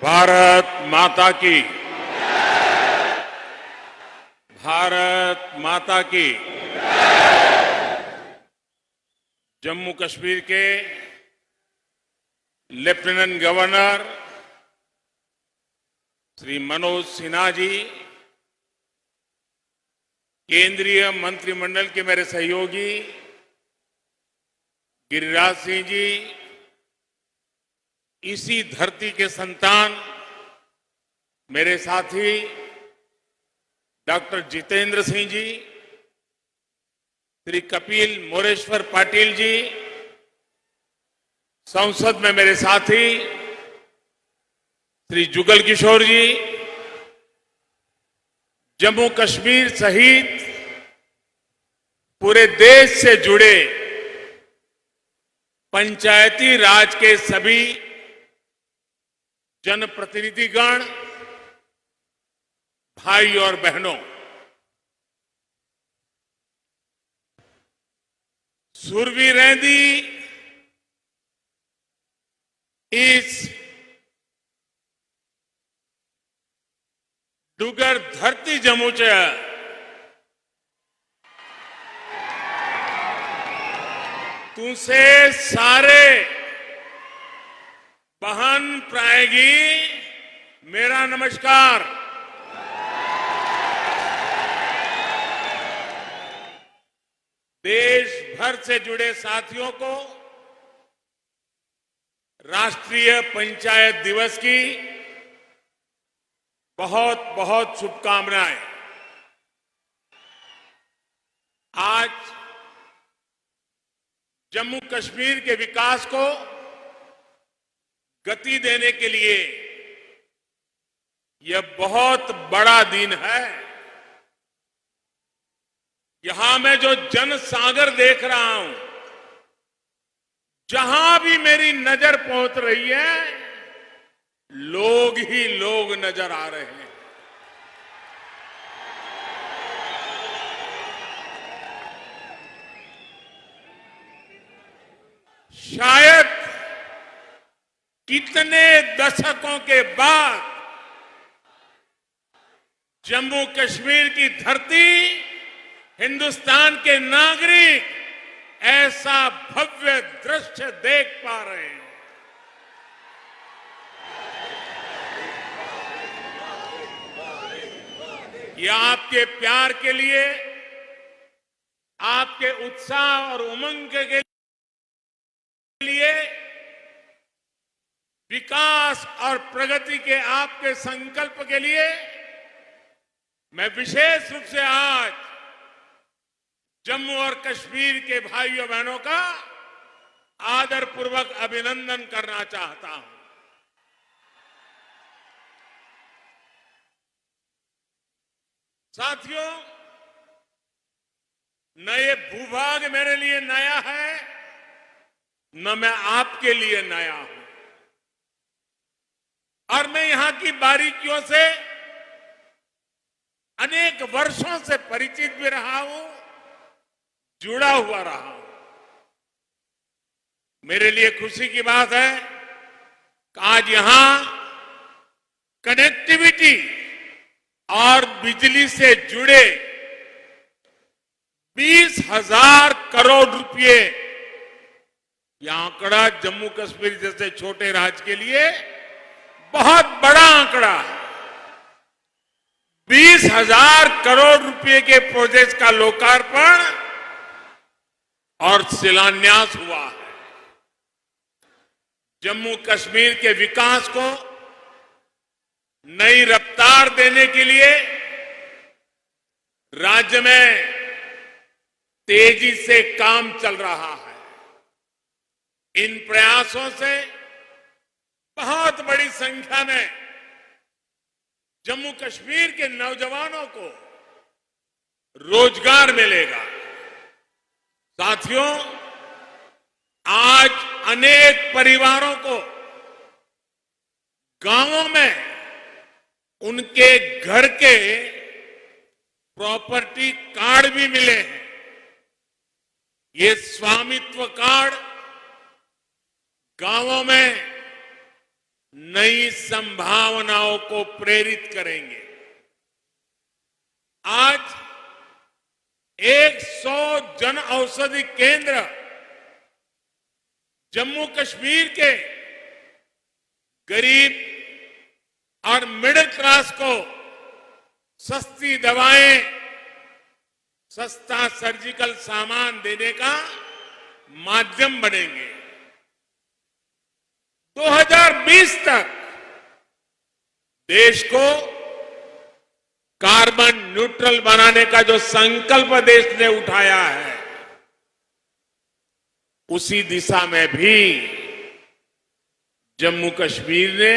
भारत माता की। भारत माता की। जम्मू कश्मीर के लेफ्टिनेंट गवर्नर श्री मनोज सिन्हा जी, केंद्रीय मंत्रिमंडल के मेरे सहयोगी गिरिराज सिंह जी, इसी धरती के संतान मेरे साथी डॉक्टर जितेंद्र सिंह जी, श्री कपिल मोरेश्वर पाटिल जी, संसद में मेरे साथी श्री जुगल किशोर जी, जम्मू कश्मीर सहित पूरे देश से जुड़े पंचायती राज के सभी जनप्रतिनिधिगण, भाई और बहनों, सुरवी रहंदी इस डुगर धरती जम्मू च तुसे सारे बहन प्राएगी मेरा नमस्कार। देश भर से जुड़े साथियों को राष्ट्रीय पंचायत दिवस की बहुत बहुत शुभकामनाएं। आज जम्मू कश्मीर के विकास को गति देने के लिए यह बहुत बड़ा दिन है। यहां मैं जो जनसागर देख रहा हूं, जहां भी मेरी नजर पहुंच रही है, लोग ही लोग नजर आ रहे हैं। शायद कितने दशकों के बाद जम्मू कश्मीर की धरती, हिंदुस्तान के नागरिक ऐसा भव्य दृश्य देख पा रहे हैं। यह आपके प्यार के लिए, आपके उत्साह और उमंग के लिए, विकास और प्रगति के आपके संकल्प के लिए मैं विशेष रूप से आज जम्मू और कश्मीर के भाइयों बहनों का आदरपूर्वक अभिनंदन करना चाहता हूं। साथियों, न ये भूभाग मेरे लिए नया है, न मैं आपके लिए नया हूं, और मैं यहां की बारीकियों से अनेक वर्षों से परिचित भी रहा हूं, जुड़ा हुआ रहा हूं। मेरे लिए खुशी की बात है कि आज यहां कनेक्टिविटी और बिजली से जुड़े 20,000 करोड़ रुपए, यह आंकड़ा जम्मू कश्मीर जैसे छोटे राज्य के लिए बहुत बड़ा आंकड़ा है। 20,000 करोड़ रुपए के प्रोजेक्ट का लोकार्पण और शिलान्यास हुआ है। जम्मू कश्मीर के विकास को नई रफ्तार देने के लिए राज्य में तेजी से काम चल रहा है। इन प्रयासों से बहुत बड़ी संख्या में जम्मू कश्मीर के नौजवानों को रोजगार मिलेगा। साथियों, आज अनेक परिवारों को गांवों में उनके घर के प्रॉपर्टी कार्ड भी मिले हैं। ये स्वामित्व कार्ड गांवों में नई संभावनाओं को प्रेरित करेंगे। आज 100 जन औषधि केंद्र जम्मू कश्मीर के गरीब और मिडिल क्लास को सस्ती दवाएं, सस्ता सर्जिकल सामान देने का माध्यम बनेंगे। 2020 तक देश को कार्बन न्यूट्रल बनाने का जो संकल्प देश ने उठाया है, उसी दिशा में भी जम्मू कश्मीर ने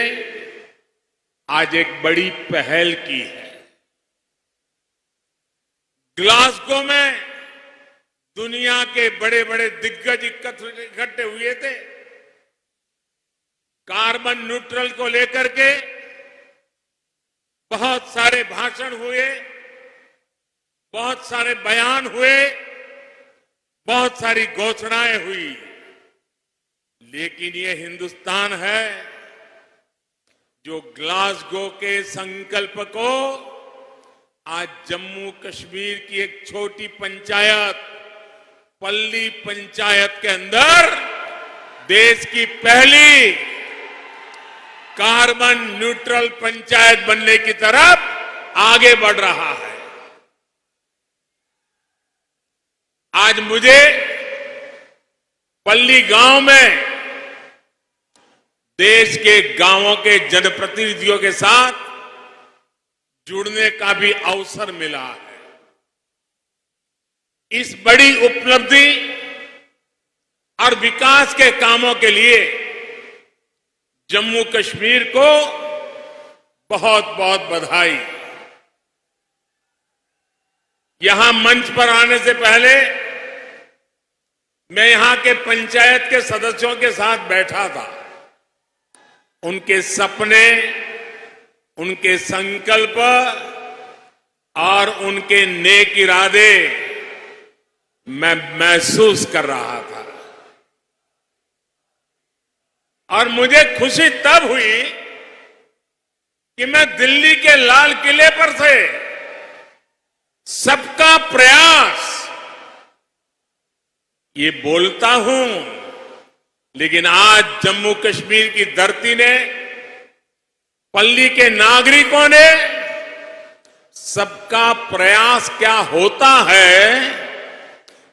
आज एक बड़ी पहल की है। ग्लासगो में दुनिया के बड़े बड़े दिग्गज इकट्ठे हुए थे। कार्बन न्यूट्रल को लेकर के बहुत सारे भाषण हुए, बहुत सारे बयान हुए, बहुत सारी घोषणाएं हुई, लेकिन ये हिंदुस्तान है जो ग्लासगो के संकल्प को आज जम्मू कश्मीर की एक छोटी पंचायत, पल्ली पंचायत के अंदर देश की पहली कार्बन न्यूट्रल पंचायत बनने की तरफ आगे बढ़ रहा है। आज मुझे पल्ली गांव में देश के गांवों के जनप्रतिनिधियों के साथ जुड़ने का भी अवसर मिला है। इस बड़ी उपलब्धि और विकास के कामों के लिए जम्मू कश्मीर को बहुत बहुत बधाई। यहां मंच पर आने से पहले मैं यहां के पंचायत के सदस्यों के साथ बैठा था। उनके सपने, उनके संकल्प और उनके नेक इरादे मैं महसूस कर रहा था। और मुझे खुशी तब हुई कि मैं दिल्ली के लाल किले पर से सबका प्रयास ये बोलता हूं, लेकिन आज जम्मू कश्मीर की धरती ने, पल्ली के नागरिकों ने सबका प्रयास क्या होता है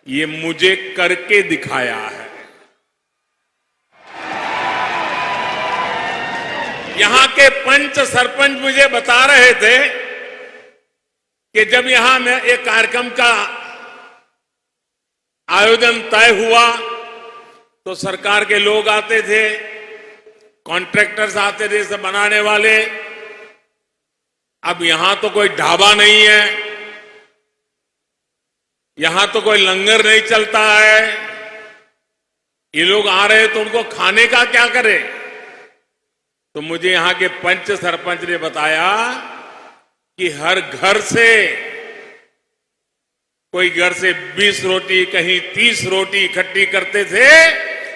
ये मुझे करके दिखाया है। यहां के पंच सरपंच मुझे बता रहे थे कि जब यहां में एक कार्यक्रम का आयोजन तय हुआ तो सरकार के लोग आते थे, कॉन्ट्रैक्टर्स आते थे, सब बनाने वाले। अब यहां तो कोई ढाबा नहीं है, यहां तो कोई लंगर नहीं चलता है। ये लोग आ रहे तो उनको खाने का क्या करे? तो मुझे यहां के पंच सरपंच ने बताया कि हर घर से, कोई घर से 20 रोटी, कहीं 30 रोटी इकट्ठी करते थे,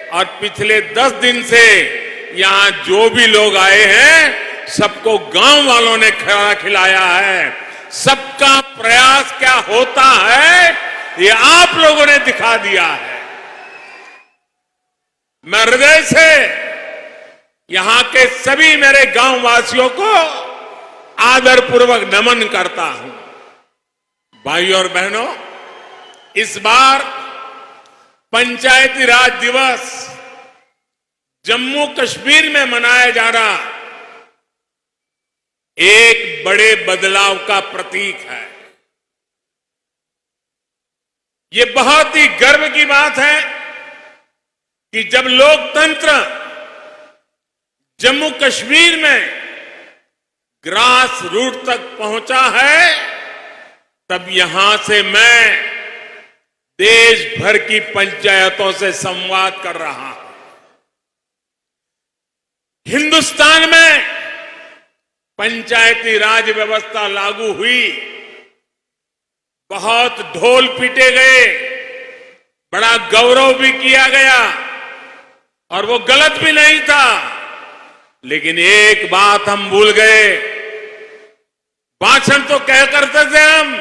और पिछले 10 दिन से यहां जो भी लोग आए हैं सबको गांव वालों ने खाना खिलाया है। सबका प्रयास क्या होता है ये आप लोगों ने दिखा दिया है। मैं हृदय से यहां के सभी मेरे गांव वासियों को आदरपूर्वक नमन करता हूं। भाइयों और बहनों, इस बार पंचायती राज दिवस जम्मू कश्मीर में मनाया जाना एक बड़े बदलाव का प्रतीक है। ये बहुत ही गर्व की बात है कि जब लोकतंत्र जम्मू कश्मीर में ग्रास रूट तक पहुंचा है, तब यहां से मैं देश भर की पंचायतों से संवाद कर रहा हूं। हिंदुस्तान में पंचायती राज व्यवस्था लागू हुई, बहुत ढोल पीटे गए, बड़ा गौरव भी किया गया, और वो गलत भी नहीं था। लेकिन एक बात हम भूल गए। भाषण तो कह करते थे हम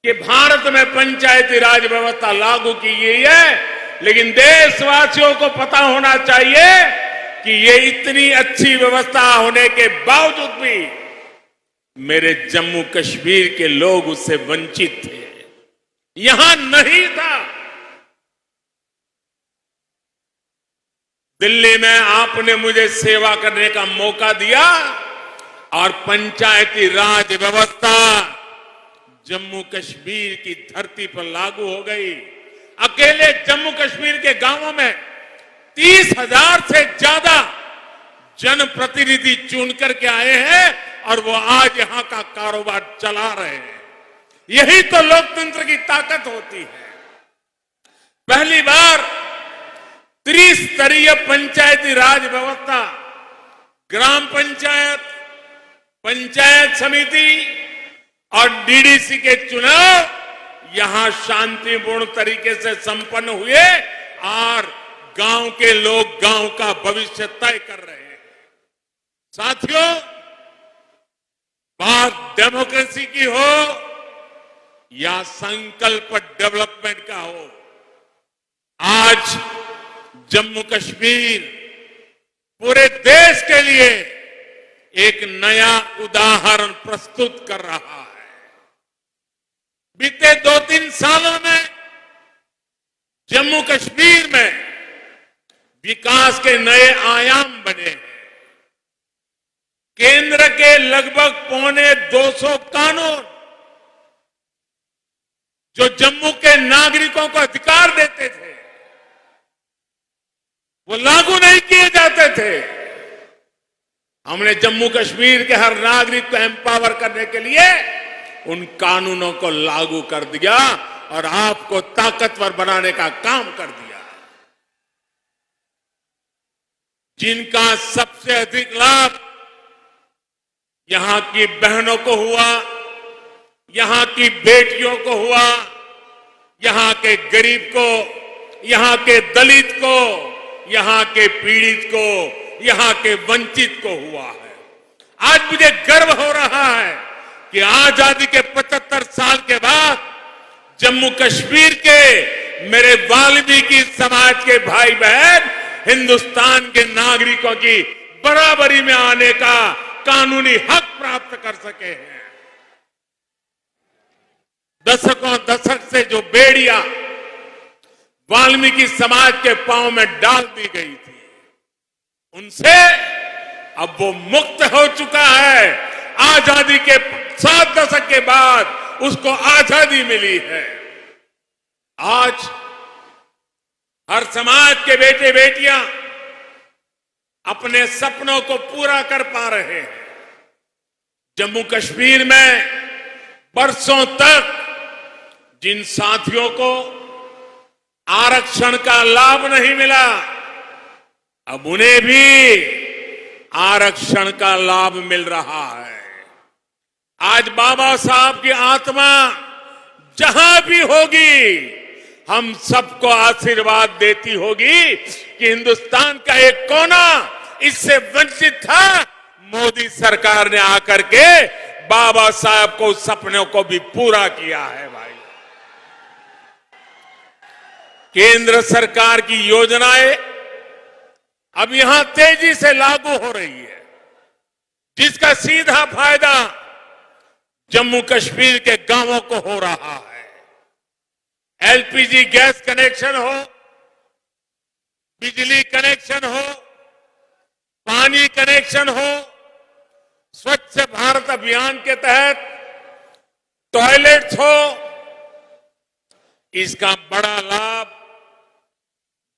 कि भारत में पंचायती राज व्यवस्था लागू की गई है, लेकिन देशवासियों को पता होना चाहिए कि ये इतनी अच्छी व्यवस्था होने के बावजूद भी मेरे जम्मू कश्मीर के लोग उससे वंचित थे, यहां नहीं था। दिल्ली में आपने मुझे सेवा करने का मौका दिया और पंचायती राज व्यवस्था जम्मू कश्मीर की धरती पर लागू हो गई। अकेले जम्मू कश्मीर के गांवों में 30,000 से ज्यादा जनप्रतिनिधि चुन करके आए हैं और वो आज यहां का कारोबार चला रहे हैं। यही तो लोकतंत्र की ताकत होती है। पहली बार त्रिस्तरीय पंचायती राज व्यवस्था, ग्राम पंचायत, पंचायत समिति और डीडीसी के चुनाव यहां शांतिपूर्ण तरीके से संपन्न हुए और गांव के लोग गांव का भविष्य तय कर रहे हैं। साथियों, बात डेमोक्रेसी की हो या संकल्प डेवलपमेंट का हो, आज जम्मू कश्मीर पूरे देश के लिए एक नया उदाहरण प्रस्तुत कर रहा है। बीते 2-3 सालों में जम्मू कश्मीर में विकास के नए आयाम बने हैं। केंद्र के लगभग 250 कानून जो जम्मू के नागरिकों को अधिकार देते थे, वो लागू नहीं किए जाते थे। हमने जम्मू कश्मीर के हर नागरिक को एम्पावर करने के लिए उन कानूनों को लागू कर दिया और आपको ताकतवर बनाने का काम कर दिया। जिनका सबसे अधिक लाभ यहां की बहनों को हुआ, यहां की बेटियों को हुआ, यहां के गरीब को, यहां के दलित को, यहां के पीड़ित को, यहां के वंचित को हुआ है। आज मुझे गर्व हो रहा है कि आजादी के 75 साल के बाद जम्मू कश्मीर के मेरे वाल्मीकि समाज के भाई बहन हिंदुस्तान के नागरिकों की बराबरी में आने का कानूनी हक प्राप्त कर सके हैं। दशक से जो बेड़ियां वाल्मीकि समाज के पांव में डाल दी गई थी, उनसे अब वो मुक्त हो चुका है। आजादी के 7 दशक के बाद उसको आजादी मिली है। आज हर समाज के बेटे बेटियां अपने सपनों को पूरा कर पा रहे हैं। जम्मू कश्मीर में बरसों तक जिन साथियों को आरक्षण का लाभ नहीं मिला, अब उन्हें भी आरक्षण का लाभ मिल रहा है। आज बाबा साहब की आत्मा जहां भी होगी, हम सबको आशीर्वाद देती होगी कि हिंदुस्तान का एक कोना इससे वंचित था। मोदी सरकार ने आकर के बाबा साहब को सपनों को भी पूरा किया है। भाई, केंद्र सरकार की योजनाएं अब यहां तेजी से लागू हो रही है, जिसका सीधा फायदा जम्मू कश्मीर के गांवों को हो रहा है। एलपीजी गैस कनेक्शन हो, बिजली कनेक्शन हो, पानी कनेक्शन हो, स्वच्छ भारत अभियान के तहत टॉयलेट्स हो, इसका बड़ा लाभ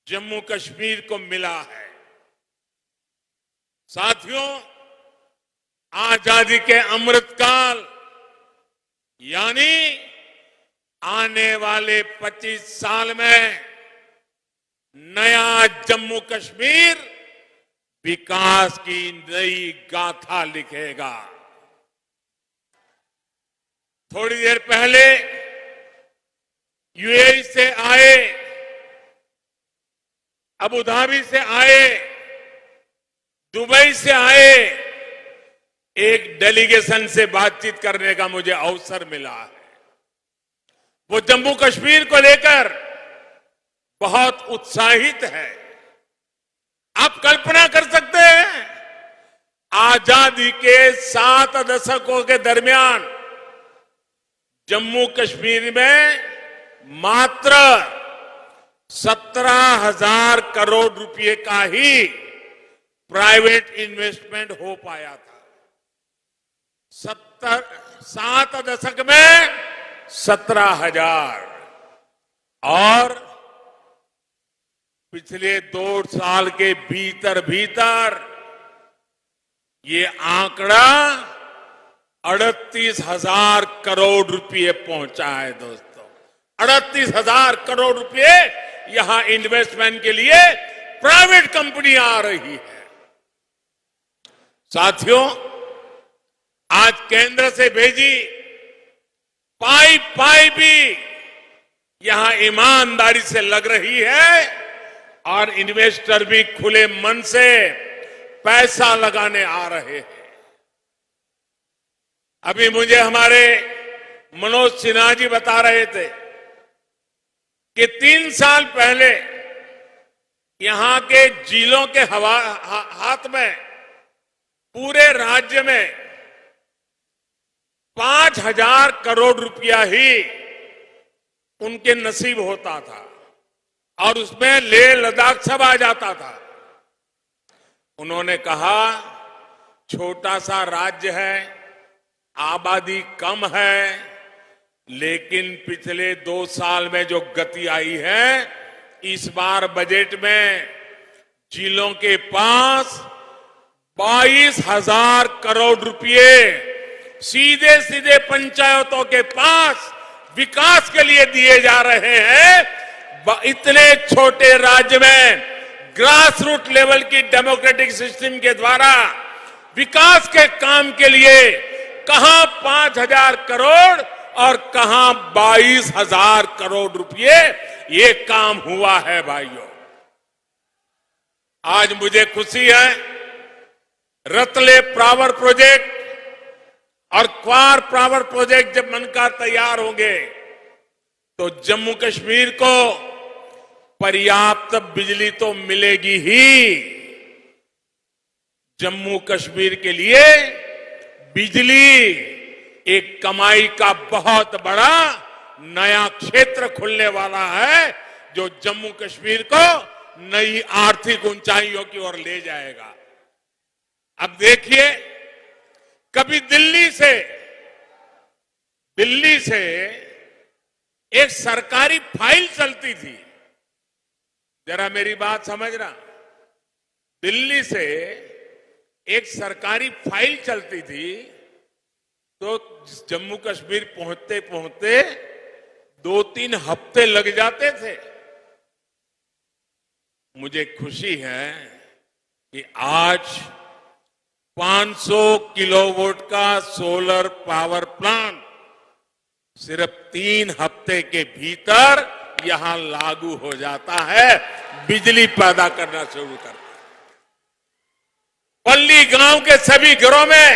जम्मू कश्मीर को मिला है। साथियों, आजादी के अमृतकाल यानी आने वाले 25 साल में नया जम्मू कश्मीर विकास की नई गाथा लिखेगा। थोड़ी देर पहले यूएई से आए, अबू धाबी से आए दुबई से आए एक डेलीगेशन से बातचीत करने का मुझे अवसर मिला है। वो जम्मू कश्मीर को लेकर बहुत उत्साहित है। आप कल्पना कर सकते हैं, आजादी के 7 दशकों के दरमियान जम्मू कश्मीर में मात्र 17,000 करोड़ रुपए का ही प्राइवेट इन्वेस्टमेंट हो पाया था। 7 दशक में 17,000 और पिछले 2 साल के भीतर ये आंकड़ा 38,000 करोड़ रुपए पहुंचा है। दोस्तों, 38,000 करोड़ रुपए यहां इन्वेस्टमेंट के लिए प्राइवेट कंपनी आ रही है। साथियों, आज केंद्र से भेजी पाइप भी यहां ईमानदारी से लग रही है और इन्वेस्टर भी खुले मन से पैसा लगाने आ रहे हैं। अभी मुझे हमारे मनोज सिन्हा जी बता रहे थे कि 3 साल पहले यहां के जिलों के हाथ में पूरे राज्य में 5,000 करोड़ रुपया ही उनके नसीब होता था और उसमें लेह लद्दाख सब आ जाता था। उन्होंने कहा, छोटा सा राज्य है, आबादी कम है, लेकिन पिछले 2 साल में जो गति आई है, इस बार बजट में जिलों के पास 22,000 करोड़ रुपए सीधे पंचायतों के पास विकास के लिए दिए जा रहे हैं। इतने छोटे राज्य में ग्रास रूट लेवल की डेमोक्रेटिक सिस्टम के द्वारा विकास के काम के लिए कहां 5,000 करोड़ और कहां 22,000 करोड़ रुपए ये काम हुआ है। भाइयों, आज मुझे खुशी है, रतले पावर प्रोजेक्ट और क्वार पावर प्रोजेक्ट जब बनकर तैयार होंगे तो जम्मू कश्मीर को पर्याप्त बिजली तो मिलेगी ही। जम्मू कश्मीर के लिए बिजली एक कमाई का बहुत बड़ा नया क्षेत्र खुलने वाला है, जो जम्मू कश्मीर को नई आर्थिक ऊंचाइयों की ओर ले जाएगा। अब देखिए, कभी दिल्ली से एक सरकारी फाइल चलती थी, जरा मेरी बात समझना, दिल्ली से एक सरकारी फाइल चलती थी तो जम्मू कश्मीर पहुंचते पहुंचते 2-3 हफ्ते लग जाते थे। मुझे खुशी है कि आज 500 किलोवाट का सोलर पावर प्लांट सिर्फ 3 हफ्ते के भीतर यहां लागू हो जाता है, बिजली पैदा करना शुरू करता है। पल्ली गांव के सभी घरों में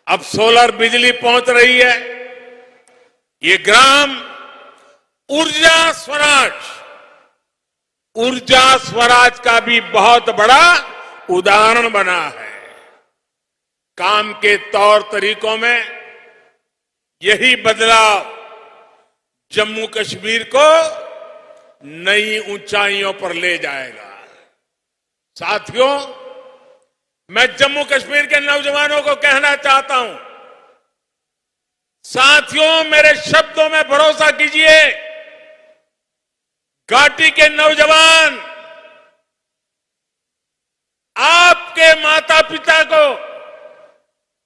अब सोलर बिजली पहुंच रही है। ये ग्राम ऊर्जा स्वराज का भी बहुत बड़ा उदाहरण बना है। काम के तौर तरीकों में यही बदलाव जम्मू कश्मीर को नई ऊंचाइयों पर ले जाएगा। साथियों, मैं जम्मू कश्मीर के नौजवानों को कहना चाहता हूं, साथियों, मेरे शब्दों में भरोसा कीजिए। घाटी के नौजवान आपके माता पिता को,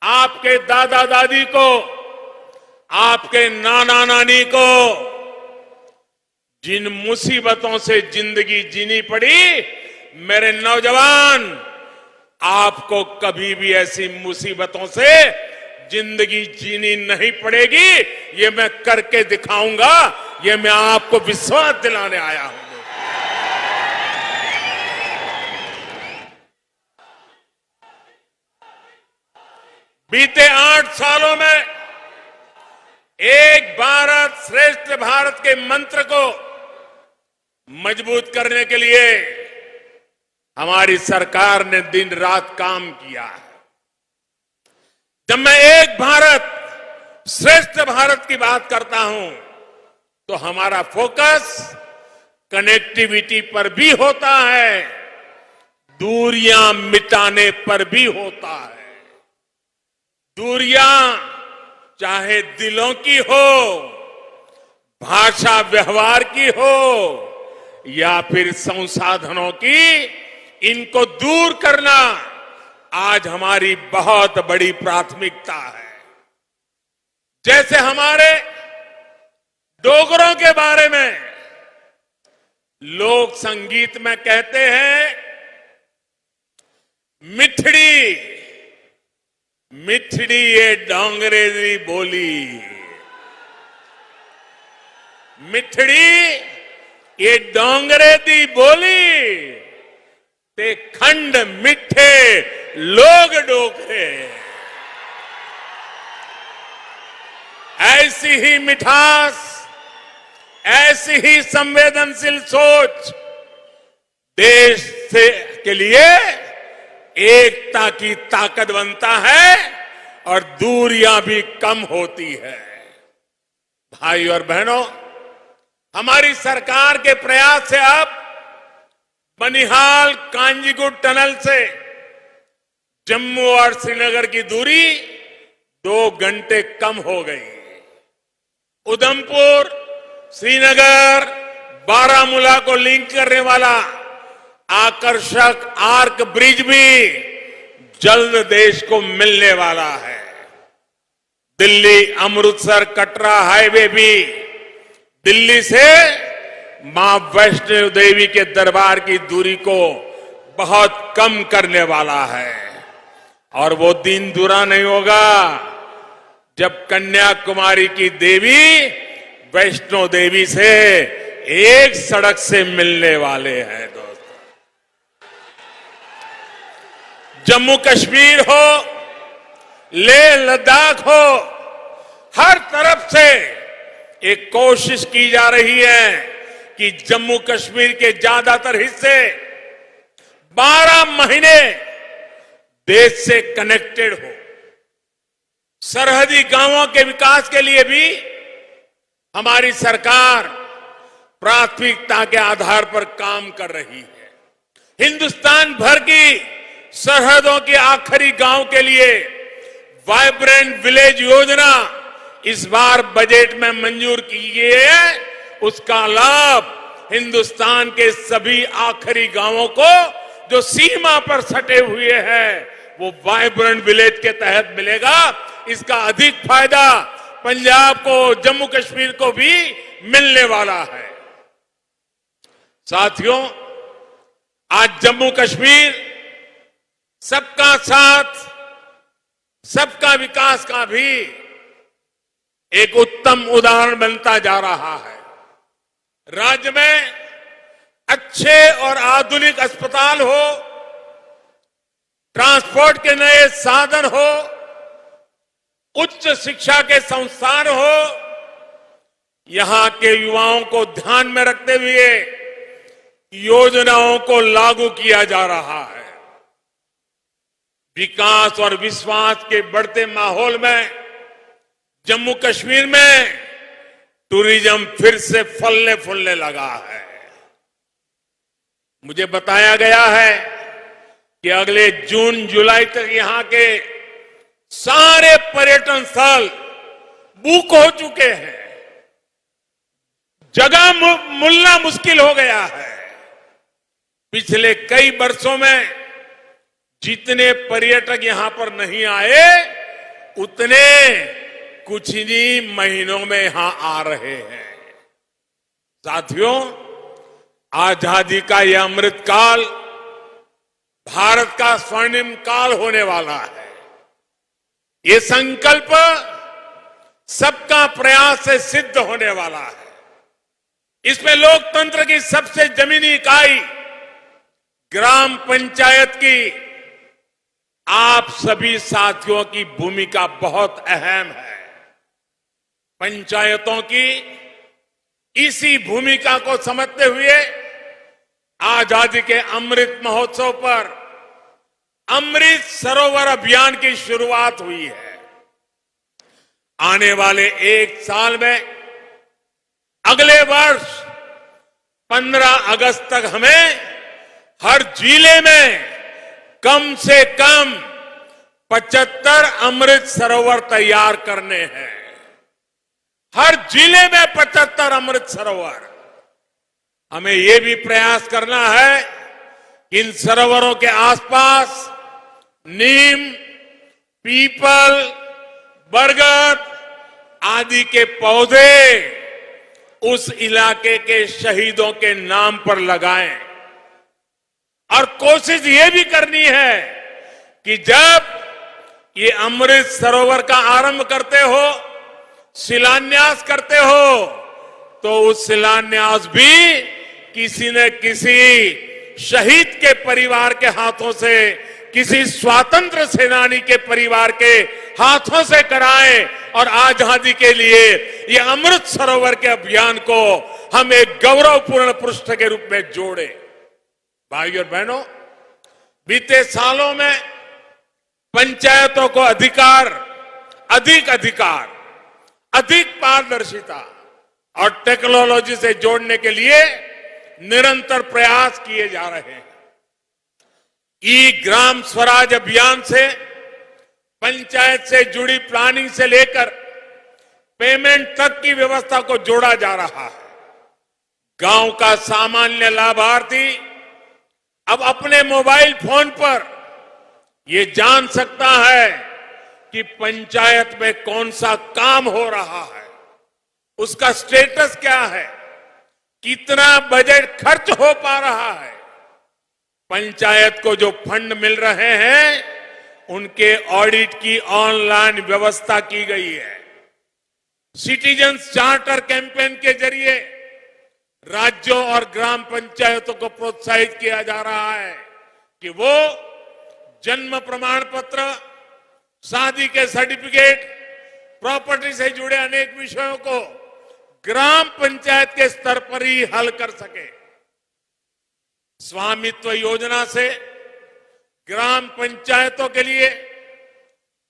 आपके दादा दादी को, आपके नाना नानी को जिन मुसीबतों से जिंदगी जीनी पड़ी, मेरे नौजवान, आपको कभी भी ऐसी मुसीबतों से जिंदगी जीनी नहीं पड़ेगी। ये मैं करके दिखाऊंगा, ये मैं आपको विश्वास दिलाने आया हूं। बीते 8 सालों में एक भारत श्रेष्ठ भारत के मंत्र को मजबूत करने के लिए हमारी सरकार ने दिन रात काम किया है। जब मैं एक भारत श्रेष्ठ भारत की बात करता हूं तो हमारा फोकस कनेक्टिविटी पर भी होता है, दूरियां मिटाने पर भी होता है। दूरियां चाहे दिलों की हो, भाषा व्यवहार की हो या फिर संसाधनों की, इनको दूर करना आज हमारी बहुत बड़ी प्राथमिकता है। जैसे हमारे डोगरों के बारे में लोक संगीत में कहते हैं, मिठड़ी मिठड़ी ये डोंगरे दी बोली, मिठड़ी ये डोंगरे दी बोली, ते खंड मिठे लोग डोगरे। ऐसी ही मिठास, ऐसी ही संवेदनशील सोच देश से के लिए एकता की ताकत बनता है और दूरियां भी कम होती है। भाई और बहनों, हमारी सरकार के प्रयास से अब बनिहाल कांजीगुट टनल से जम्मू और श्रीनगर की दूरी 2 घंटे कम हो गई। उधमपुर, श्रीनगर, बारामूला को लिंक करने वाला आकर्षक आर्क ब्रिज भी जल्द देश को मिलने वाला है। दिल्ली अमृतसर कटरा हाईवे भी दिल्ली से मां वैष्णो देवी के दरबार की दूरी को बहुत कम करने वाला है। और वो दिन दूरा नहीं होगा जब कन्याकुमारी की देवी वैष्णो देवी से एक सड़क से मिलने वाले हैं। दोस्तों, जम्मू कश्मीर हो, लेह लद्दाख हो, हर तरफ से एक कोशिश की जा रही है कि जम्मू कश्मीर के ज्यादातर हिस्से 12 महीने देश से कनेक्टेड हो। सरहदी गांवों के विकास के लिए भी हमारी सरकार प्राथमिकता के आधार पर काम कर रही है। हिंदुस्तान भर की सरहदों के आखिरी गांव के लिए वाइब्रेंट विलेज योजना इस बार बजट में मंजूर की गई है। उसका लाभ हिंदुस्तान के सभी आखिरी गांवों को जो सीमा पर सटे हुए हैं वो वाइब्रेंट विलेज के तहत मिलेगा। इसका अधिक फायदा पंजाब को, जम्मू कश्मीर को भी मिलने वाला है। साथियों, आज जम्मू कश्मीर सबका साथ, सबका विकास का भी एक उत्तम उदाहरण बनता जा रहा है। राज्य में अच्छे और आधुनिक अस्पताल हो, ट्रांसपोर्ट के नए साधन हो, उच्च शिक्षा के संस्थान हो, यहां के युवाओं को ध्यान में रखते हुए योजनाओं को लागू किया जा रहा है। विकास और विश्वास के बढ़ते माहौल में जम्मू कश्मीर में टूरिज्म फिर से फलने फूलने लगा है। मुझे बताया गया है कि अगले जून जुलाई तक यहां के सारे पर्यटन स्थल बुक हो चुके हैं। जगह मिलना मुश्किल हो गया है। पिछले कई वर्षों में जितने पर्यटक यहां पर नहीं आए, उतने कुछ ही महीनों में यहां आ रहे हैं। साथियों, आजादी का यह अमृत काल भारत का स्वर्णिम काल होने वाला है। ये संकल्प सबका प्रयास से सिद्ध होने वाला है। इसमें लोकतंत्र की सबसे जमीनी इकाई ग्राम पंचायत की आप सभी साथियों की भूमिका बहुत अहम है। पंचायतों की इसी भूमिका को समझते हुए आजादी के अमृत महोत्सव पर अमृत सरोवर अभियान की शुरुआत हुई है। आने वाले एक साल में अगले वर्ष 15 अगस्त तक हमें हर जिले में कम से कम 75 अमृत सरोवर तैयार करने हैं। हर जिले में 75 अमृत सरोवर। हमें यह भी प्रयास करना है कि इन सरोवरों के आसपास नीम, पीपल, बरगद आदि के पौधे उस इलाके के शहीदों के नाम पर लगाएं। और कोशिश यह भी करनी है कि जब ये अमृत सरोवर का आरंभ करते हो, शिलान्यास करते हो, तो उस शिलान्यास भी किसी न किसी शहीद के परिवार के हाथों से, किसी स्वातंत्र सेनानी के परिवार के हाथों से कराएं और आजादी के लिए ये अमृत सरोवर के अभियान को हम एक गौरवपूर्ण पृष्ठ के रूप में जोड़े। भाइयों और बहनों, बीते सालों में पंचायतों को अधिक पारदर्शिता और टेक्नोलॉजी से जोड़ने के लिए निरंतर प्रयास किए जा रहे हैं। ई ग्राम स्वराज अभियान से पंचायत से जुड़ी प्लानिंग से लेकर पेमेंट तक की व्यवस्था को जोड़ा जा रहा है। गांव का सामान्य लाभार्थी अब अपने मोबाइल फोन पर ये जान सकता है कि पंचायत में कौन सा काम हो रहा है, उसका स्टेटस क्या है, कितना बजट खर्च हो पा रहा है। पंचायत को जो फंड मिल रहे हैं उनके ऑडिट की ऑनलाइन व्यवस्था की गई है। सिटीजन्स चार्टर कैंपेन के जरिए राज्यों और ग्राम पंचायतों को प्रोत्साहित किया जा रहा है कि वो जन्म प्रमाण पत्र, शादी के सर्टिफिकेट, प्रॉपर्टी से जुड़े अनेक विषयों को ग्राम पंचायत के स्तर पर ही हल कर सके। स्वामित्व योजना से ग्राम पंचायतों के लिए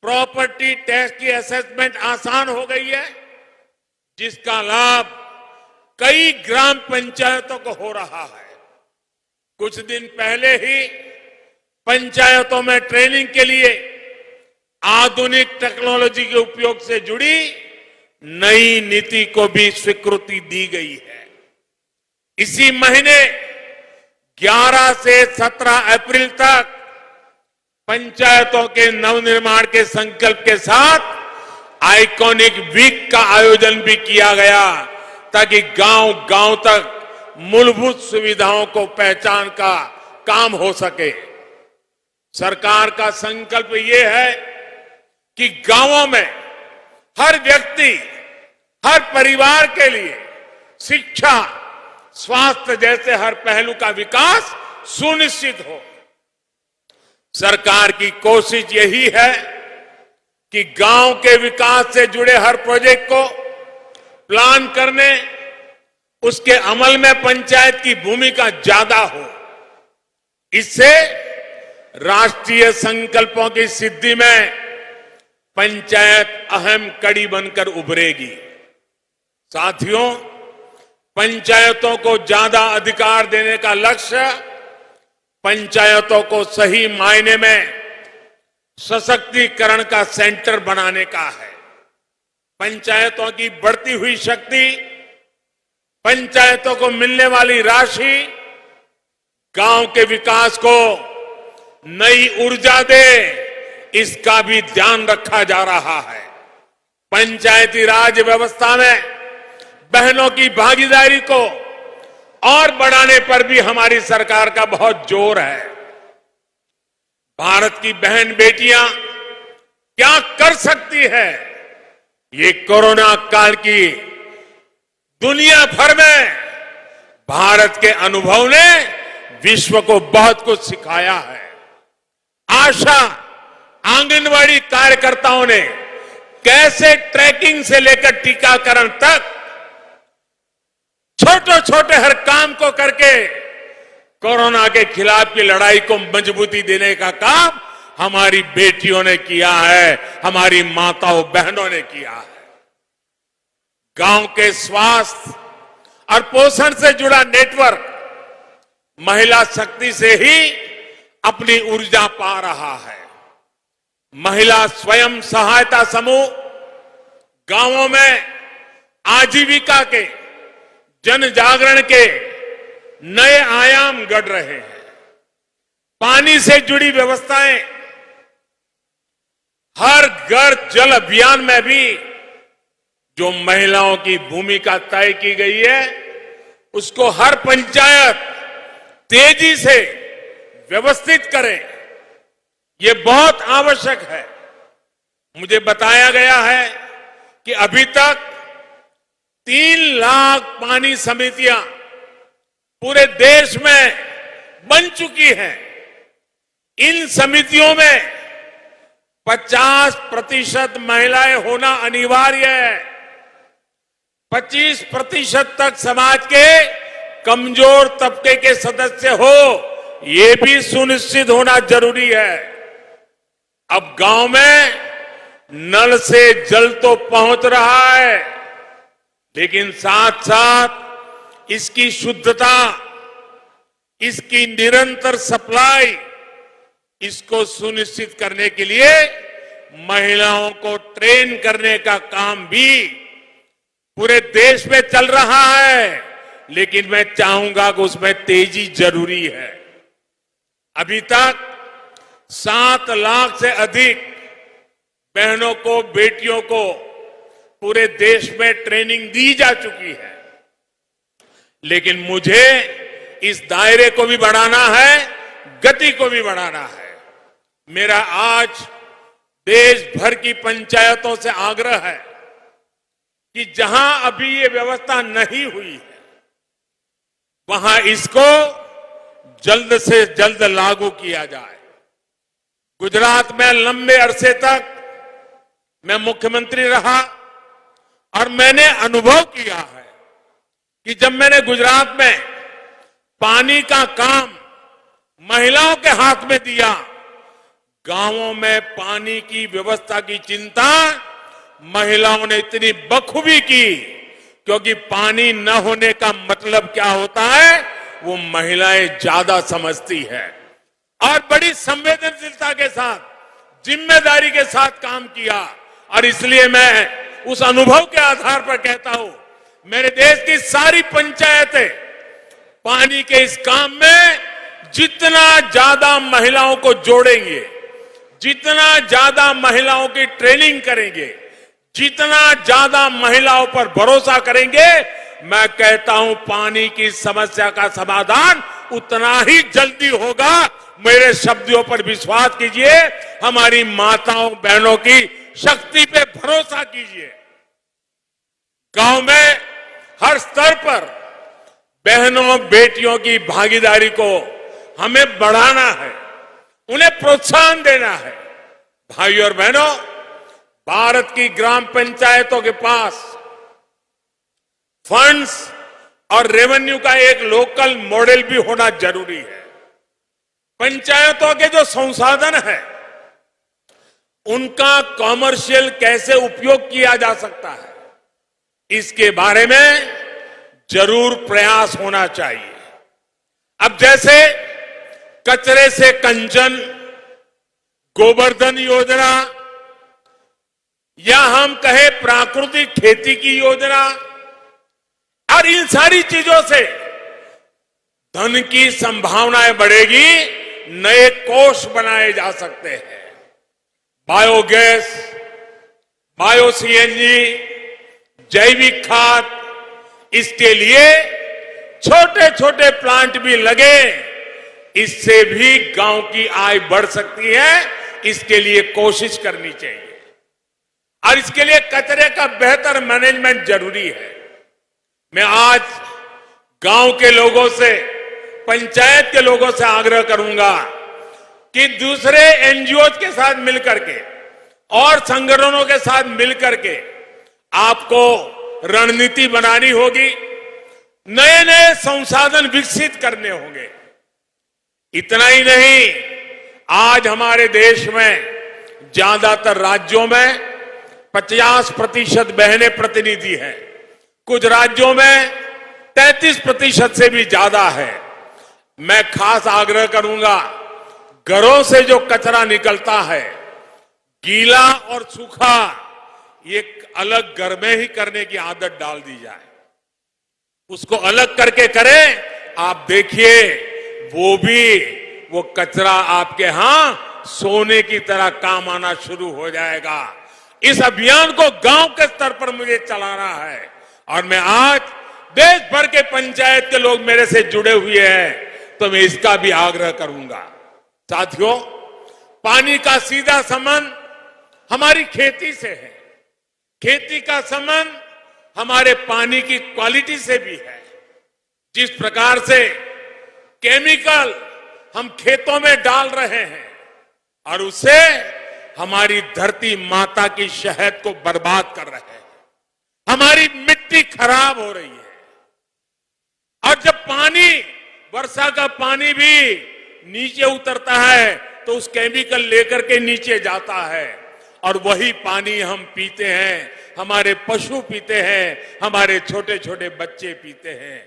प्रॉपर्टी टैक्स की असेसमेंट आसान हो गई है, जिसका लाभ कई ग्राम पंचायतों को हो रहा है। कुछ दिन पहले ही पंचायतों में ट्रेनिंग के लिए आधुनिक टेक्नोलॉजी के उपयोग से जुड़ी नई नीति को भी स्वीकृति दी गई है। इसी महीने 11 से 17 अप्रैल तक पंचायतों के नवनिर्माण के संकल्प के साथ आइकॉनिक वीक का आयोजन भी किया गया, ताकि गांव-गांव तक मूलभूत सुविधाओं को पहचान का काम हो सके। सरकार का संकल्प ये है कि गांवों में हर व्यक्ति, हर परिवार के लिए शिक्षा, स्वास्थ्य जैसे हर पहलू का विकास सुनिश्चित हो। सरकार की कोशिश यही है कि गांव के विकास से जुड़े हर प्रोजेक्ट को प्लान करने, उसके अमल में पंचायत की भूमिका ज्यादा हो। इससे राष्ट्रीय संकल्पों की सिद्धि में पंचायत अहम कड़ी बनकर उभरेगी। साथियों, पंचायतों को ज्यादा अधिकार देने का लक्ष्य पंचायतों को सही मायने में सशक्तिकरण का सेंटर बनाने का है। पंचायतों की बढ़ती हुई शक्ति, पंचायतों को मिलने वाली राशि गांव के विकास को नई ऊर्जा दे, इसका भी ध्यान रखा जा रहा है। पंचायती राज व्यवस्था में बहनों की भागीदारी को और बढ़ाने पर भी हमारी सरकार का बहुत जोर है। भारत की बहन बेटियां क्या कर सकती है, ये कोरोना काल की दुनिया भर में भारत के अनुभव ने विश्व को बहुत कुछ सिखाया है। आशा आंगनवाड़ी कार्यकर्ताओं ने कैसे ट्रैकिंग से लेकर टीकाकरण तक छोटे छोटे हर काम को करके कोरोना के खिलाफ की लड़ाई को मजबूती देने का काम हमारी बेटियों ने किया है, हमारी माताओं बहनों ने किया है। गांव के स्वास्थ्य और पोषण से जुड़ा नेटवर्क महिला शक्ति से ही अपनी ऊर्जा पा रहा है। महिला स्वयं सहायता समूह गांवों में आजीविका के जन जागरण के नए आयाम गढ़ रहे हैं। पानी से जुड़ी व्यवस्थाएं, हर घर जल अभियान में भी जो महिलाओं की भूमिका तय की गई है, उसको हर पंचायत तेजी से व्यवस्थित करें, ये बहुत आवश्यक है। मुझे बताया गया है कि अभी तक 3 लाख पानी समितियां पूरे देश में बन चुकी हैं। इन समितियों में 50% महिलाएं होना अनिवार्य है। 25% तक समाज के कमजोर तबके के सदस्य हो, ये भी सुनिश्चित होना जरूरी है। अब गांव में नल से जल तो पहुंच रहा है, लेकिन साथ साथ इसकी शुद्धता, इसकी निरंतर सप्लाई, इसको सुनिश्चित करने के लिए महिलाओं को ट्रेन करने का काम भी पूरे देश में चल रहा है। लेकिन मैं चाहूंगा कि उसमें तेजी जरूरी है। अभी तक 7 लाख से अधिक बहनों को, बेटियों को पूरे देश में ट्रेनिंग दी जा चुकी है। लेकिन मुझे इस दायरे को भी बढ़ाना है, गति को भी बढ़ाना है। मेरा आज देश भर की पंचायतों से आग्रह है कि जहां अभी ये व्यवस्था नहीं हुई है, वहां इसको जल्द से जल्द लागू किया जाए। गुजरात में लंबे अरसे तक मैं मुख्यमंत्री रहा और मैंने अनुभव किया है कि जब मैंने गुजरात में पानी का काम महिलाओं के हाथ में दिया, गांवों में पानी की व्यवस्था की चिंता महिलाओं ने इतनी बखूबी की, क्योंकि पानी न होने का मतलब क्या होता है वो महिलाएं ज्यादा समझती है। और बड़ी संवेदनशीलता के साथ, जिम्मेदारी के साथ काम किया। और इसलिए मैं उस अनुभव के आधार पर कहता हूं, मेरे देश की सारी पंचायतें पानी के इस काम में जितना ज्यादा महिलाओं को जोड़ेंगे, जितना ज्यादा महिलाओं की ट्रेनिंग करेंगे, जितना ज्यादा महिलाओं पर भरोसा करेंगे, मैं कहता हूं पानी की समस्या का समाधान उतना ही जल्दी होगा। मेरे शब्दों पर विश्वास कीजिए, हमारी माताओं बहनों की शक्ति पे भरोसा कीजिए। गांव में हर स्तर पर बहनों बेटियों की भागीदारी को हमें बढ़ाना है, उन्हें प्रोत्साहन देना है। भाइयों और बहनों, भारत की ग्राम पंचायतों के पास फंड्स और रेवेन्यू का एक लोकल मॉडल भी होना जरूरी है। पंचायतों के जो संसाधन है, उनका कॉमर्शियल कैसे उपयोग किया जा सकता है, इसके बारे में जरूर प्रयास होना चाहिए। अब जैसे कचरे से कंचन, गोवर्धन योजना, या हम कहे प्राकृतिक खेती की योजना, और इन सारी चीजों से धन की संभावनाएं बढ़ेगी, नए कोष बनाए जा सकते हैं। बायोगैस, बायो सीएनजी, जैविक खाद, इसके लिए छोटे छोटे प्लांट भी लगे, इससे भी गांव की आय बढ़ सकती है। इसके लिए कोशिश करनी चाहिए और इसके लिए कचरे का बेहतर मैनेजमेंट जरूरी है। मैं आज गांव के लोगों से, पंचायत के लोगों से आग्रह करूंगा, कि दूसरे एनजीओ के साथ मिलकर के और संगठनों के साथ मिलकर के आपको रणनीति बनानी होगी, नए नए संसाधन विकसित करने होंगे। इतना ही नहीं, आज हमारे देश में ज्यादातर राज्यों में 50% बहनें प्रतिनिधि हैं, कुछ राज्यों में 33% से भी ज्यादा है। मैं खास आग्रह करूंगा, घरों से जो कचरा निकलता है, गीला और सूखा, ये अलग घर में ही करने की आदत डाल दी जाए, उसको अलग करके करें। आप देखिए वो कचरा आपके यहां सोने की तरह काम आना शुरू हो जाएगा। इस अभियान को गांव के स्तर पर मुझे चलाना है और मैं आज देश भर के पंचायत के लोग मेरे से जुड़े हुए हैं, तो मैं इसका भी आग्रह करूंगा। साथियों, पानी का सीधा संबंध हमारी खेती से है, खेती का संबंध हमारे पानी की क्वालिटी से भी है। जिस प्रकार से केमिकल हम खेतों में डाल रहे हैं और उससे हमारी धरती माता की शहद को बर्बाद कर रहे हैं, हमारी मिट्टी खराब हो रही है। और जब पानी, वर्षा का पानी भी नीचे उतरता है तो उस केमिकल लेकर के नीचे जाता है और वही पानी हम पीते हैं, हमारे पशु पीते हैं, हमारे छोटे छोटे बच्चे पीते हैं।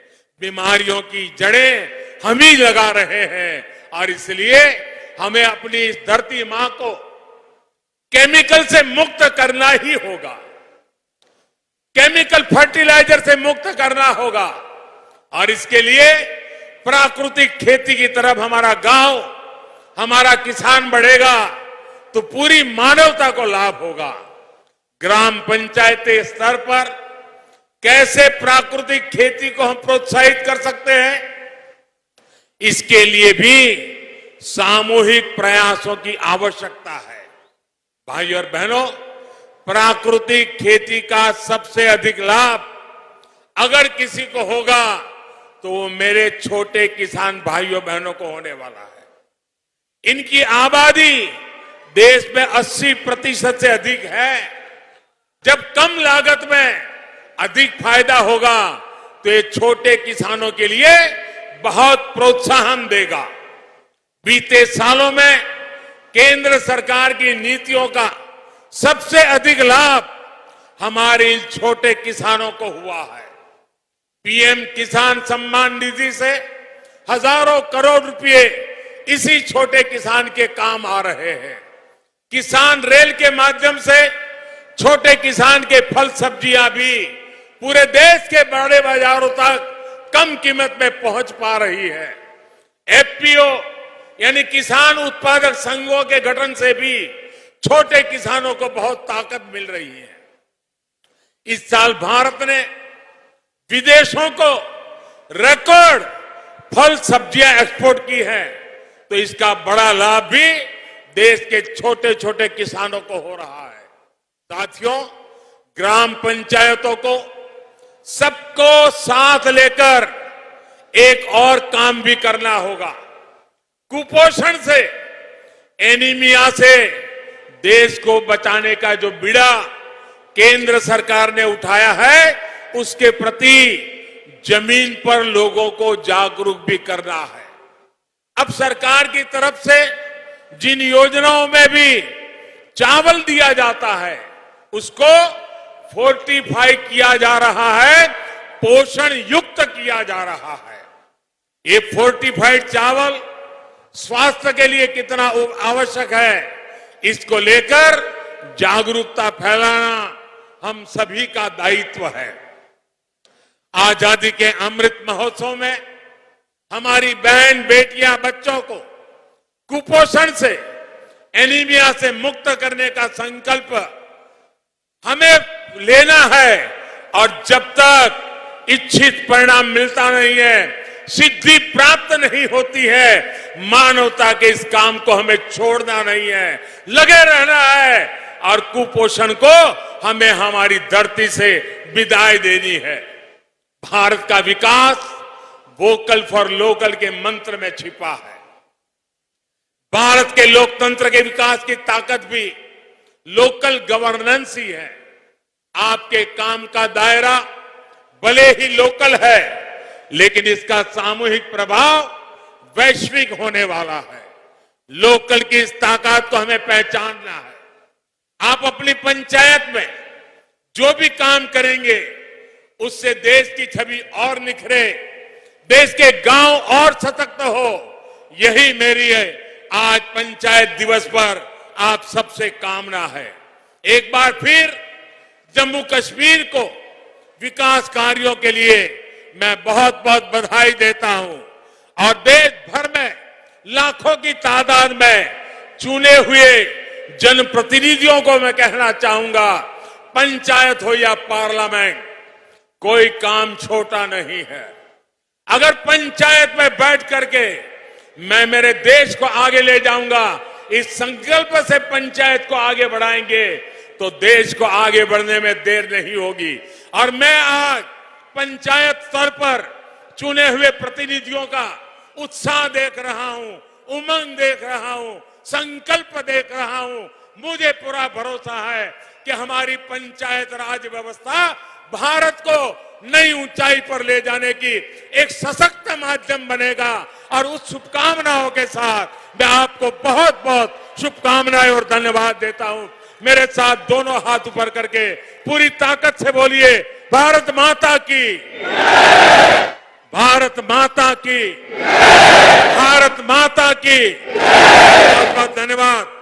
बीमारियों की जड़ें हम ही लगा रहे हैं और इसलिए हमें अपनी इस धरती मां को केमिकल से मुक्त करना ही होगा, केमिकल फर्टिलाइजर से मुक्त करना होगा। और इसके लिए प्राकृतिक खेती की तरफ हमारा गांव, हमारा किसान बढ़ेगा तो पूरी मानवता को लाभ होगा। ग्राम पंचायत स्तर पर कैसे प्राकृतिक खेती को हम प्रोत्साहित कर सकते हैं, इसके लिए भी सामूहिक प्रयासों की आवश्यकता है। भाइयों और बहनों, प्राकृतिक खेती का सबसे अधिक लाभ अगर किसी को होगा तो वो मेरे छोटे किसान भाइयों बहनों को होने वाला है। इनकी आबादी देश में 80% से अधिक है। जब कम लागत में अधिक फायदा होगा तो ये छोटे किसानों के लिए बहुत प्रोत्साहन देगा। बीते सालों में केंद्र सरकार की नीतियों का सबसे अधिक लाभ हमारे इन छोटे किसानों को हुआ है। पीएम किसान सम्मान निधि से हजारों करोड़ रुपए इसी छोटे किसान के काम आ रहे हैं। किसान रेल के माध्यम से छोटे किसान के फल सब्जियां भी पूरे देश के बड़े बाजारों तक कम कीमत में पहुंच पा रही है। एफपीओ यानी किसान उत्पादक संघों के गठन से भी छोटे किसानों को बहुत ताकत मिल रही है। इस साल भारत ने विदेशों को रिकॉर्ड फल सब्जियां एक्सपोर्ट की है, तो इसका बड़ा लाभ भी देश के छोटे छोटे किसानों को हो रहा है। साथियों, ग्राम पंचायतों को सबको साथ लेकर एक और काम भी करना होगा। कुपोषण से, एनीमिया से देश को बचाने का जो बीड़ा केंद्र सरकार ने उठाया है, उसके प्रति जमीन पर लोगों को जागरूक भी करना है। अब सरकार की तरफ से जिन योजनाओं में भी चावल दिया जाता है, उसको फोर्टिफाई किया जा रहा है, पोषण युक्त किया जा रहा है। ये फोर्टिफाइड चावल स्वास्थ्य के लिए कितना आवश्यक है, इसको लेकर जागरूकता फैलाना हम सभी का दायित्व है। आजादी के अमृत महोत्सव में हमारी बहन बेटियां बच्चों को कुपोषण से, एनीमिया से मुक्त करने का संकल्प हमें लेना है और जब तक इच्छित परिणाम मिलता नहीं है, सिद्धि प्राप्त नहीं होती है, मानवता के इस काम को हमें छोड़ना नहीं है, लगे रहना है और कुपोषण को हमें हमारी धरती से विदाई देनी है। भारत का विकास वोकल फॉर लोकल के मंत्र में छिपा है। भारत के लोकतंत्र के विकास की ताकत भी लोकल गवर्नेंस ही है। आपके काम का दायरा भले ही लोकल है, लेकिन इसका सामूहिक प्रभाव वैश्विक होने वाला है। लोकल की इस ताकत को हमें पहचानना है। आप अपनी पंचायत में जो भी काम करेंगे, उससे देश की छवि और निखरे, देश के गांव और सशक्त हो। यही मेरी है आज पंचायत दिवस पर आप सबसे कामना है। एक बार फिर जम्मू कश्मीर को विकास कार्यों के लिए मैं बहुत बहुत बधाई देता हूं और देश भर में लाखों की तादाद में चुने हुए जनप्रतिनिधियों को मैं कहना चाहूंगा, पंचायत हो या पार्लियामेंट, कोई काम छोटा नहीं है। अगर पंचायत में बैठ करके मैं मेरे देश को आगे ले जाऊंगा, इस संकल्प से पंचायत को आगे बढ़ाएंगे तो देश को आगे बढ़ने में देर नहीं होगी। और मैं आज पंचायत स्तर पर चुने हुए प्रतिनिधियों का उत्साह देख रहा हूं, उमंग देख रहा हूं, संकल्प देख रहा हूं। मुझे पूरा भरोसा है कि हमारी पंचायत राज व्यवस्था भारत को नई ऊंचाई पर ले जाने की एक सशक्त माध्यम बनेगा। और उस शुभकामनाओं के साथ मैं आपको बहुत बहुत शुभकामनाएं और धन्यवाद देता हूं। मेरे साथ दोनों हाथ ऊपर करके पूरी ताकत से बोलिए, भारत माता की, भारत माता की, भारत माता की। बहुत बहुत धन्यवाद।